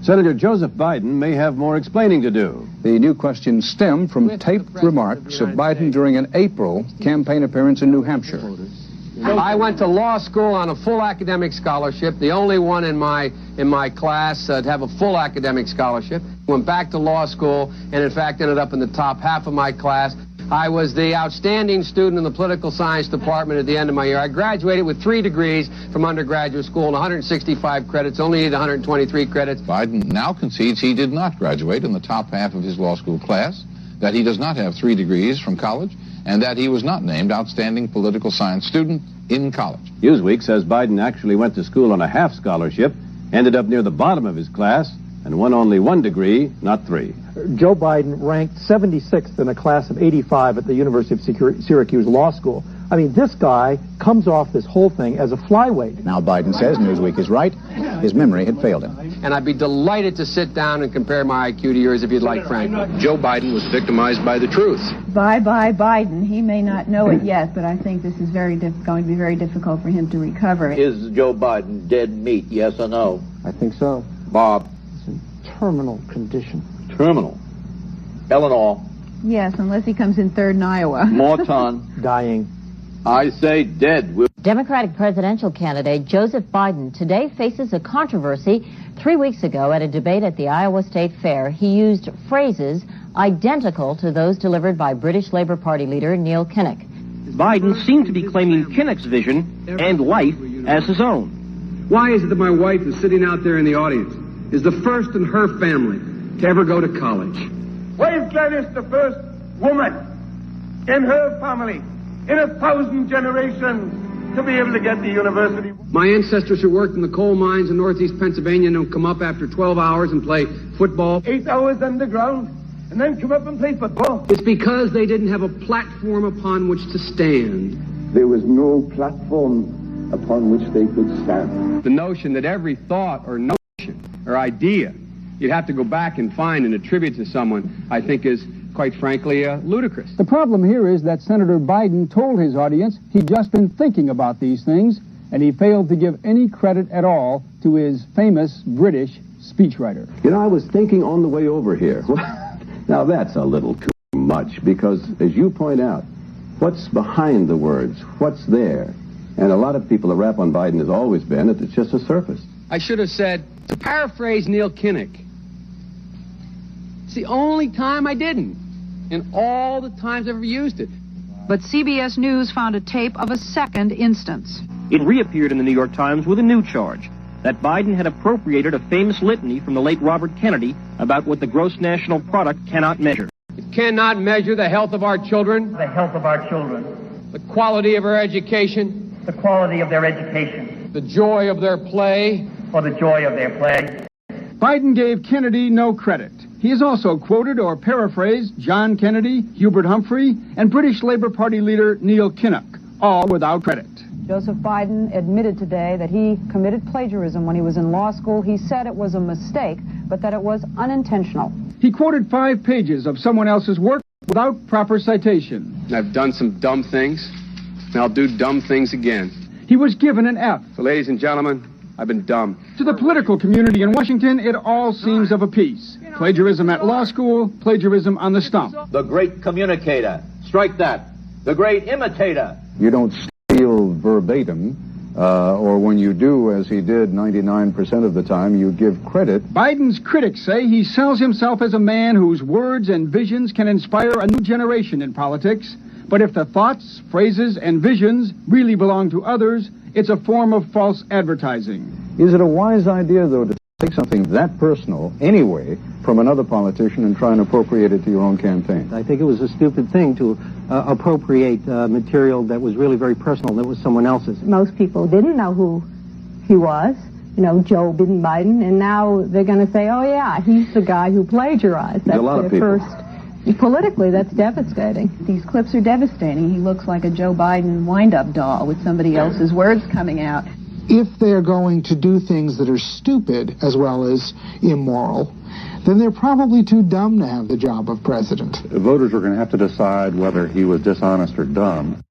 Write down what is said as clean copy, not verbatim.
Senator Joseph Biden may have more explaining to do. The new questions stem from taped remarks of Biden during an April campaign appearance in New Hampshire. I went to law school on a full academic scholarship, the only one in my class to have a full academic scholarship. Went back to law school and, in fact, ended up in the top half of my class. I was the outstanding student in the political science department at the end of my year. I graduated with 3 degrees from undergraduate school and 165 credits, only needed 123 credits. Biden now concedes he did not graduate in the top half of his law school class, that he does not have 3 degrees from college, and that he was not named outstanding political science student in college. Newsweek says Biden actually went to school on a half scholarship, ended up near the bottom of his class, and won only 1 degree, not 3. Joe Biden ranked 76th in a class of 85 at the University of Syracuse Law School. I mean, this guy comes off this whole thing as a flyweight. Now Biden says Newsweek is right. His memory had failed him. And I'd be delighted to sit down and compare my IQ to yours if you'd like, Frank. Joe Biden was victimized by the truth. Bye-bye Biden. He may not know it yet, but I think this is going to be very difficult for him to recover. Is Joe Biden dead meat, yes or no? I think so. Bob? It's in terminal condition. Terminal. Eleanor? Yes, unless he comes in third in Iowa. Morton? Dying. I say dead. Democratic presidential candidate Joseph Biden today faces a controversy. 3 weeks ago at a debate at the Iowa State Fair, he used phrases identical to those delivered by British Labour Party leader Neil Kinnock. Biden seemed to be claiming Kinnock's vision and life as his own. Why is it that my wife is sitting out there in the audience, is the first in her family to ever go to college? Why is Gladys the first woman in her family in 1,000 generations to be able to get to university? My ancestors who worked in the coal mines in northeast Pennsylvania don't come up after 12 hours and play football. 8 hours underground and then come up and play football. It's because they didn't have a platform upon which to stand. There was no platform upon which they could stand. The notion that every thought or notion or idea you'd have to go back and find and attribute to someone, I think is, quite frankly, ludicrous. The problem here is that Senator Biden told his audience he'd just been thinking about these things, and he failed to give any credit at all to his famous British speechwriter. You know, I was thinking on the way over here. Now, that's a little too much, because, as you point out, what's behind the words? What's there? And a lot of people, the rap on Biden has always been that it's just a surface. I should have said, to paraphrase Neil Kinnock, it's the only time I didn't, in all the times I've ever used it. But CBS News found a tape of a second instance. It reappeared in the New York Times with a new charge, that Biden had appropriated a famous litany from the late Robert Kennedy about what the gross national product cannot measure. It cannot measure the health of our children, The health of our children, the quality of our education, the quality of their education, the joy of their play, or the joy of their play. Biden gave Kennedy no credit. He has also quoted or paraphrased John Kennedy, Hubert Humphrey, and British Labour Party leader Neil Kinnock, all without credit. Joseph Biden admitted today that he committed plagiarism when he was in law school. He said it was a mistake, but that it was unintentional. He quoted 5 pages of someone else's work without proper citation. I've done some dumb things, and I'll do dumb things again. He was given an F. So, ladies and gentlemen, I've been dumb. To the political community in Washington, it all seems of a piece. Plagiarism at law school, plagiarism on the stump. The great communicator. Strike that. The great imitator. You don't steal verbatim, or when you do, as he did 99% of the time, you give credit. Biden's critics say he sells himself as a man whose words and visions can inspire a new generation in politics. But if the thoughts, phrases, and visions really belong to others, it's a form of false advertising. Is it a wise idea, though, to take something that personal, anyway, from another politician and try and appropriate it to your own campaign? I think it was a stupid thing to appropriate material that was really very personal, that was someone else's. Most people didn't know who he was, you know, Joe Biden, and now they're going to say, oh yeah, he's the guy who plagiarized. That's a lot of people. Politically, that's devastating. These clips are devastating. He looks like a Joe Biden wind-up doll with somebody else's words coming out. If they're going to do things that are stupid as well as immoral, then they're probably too dumb to have the job of president. Voters are going to have to decide whether he was dishonest or dumb.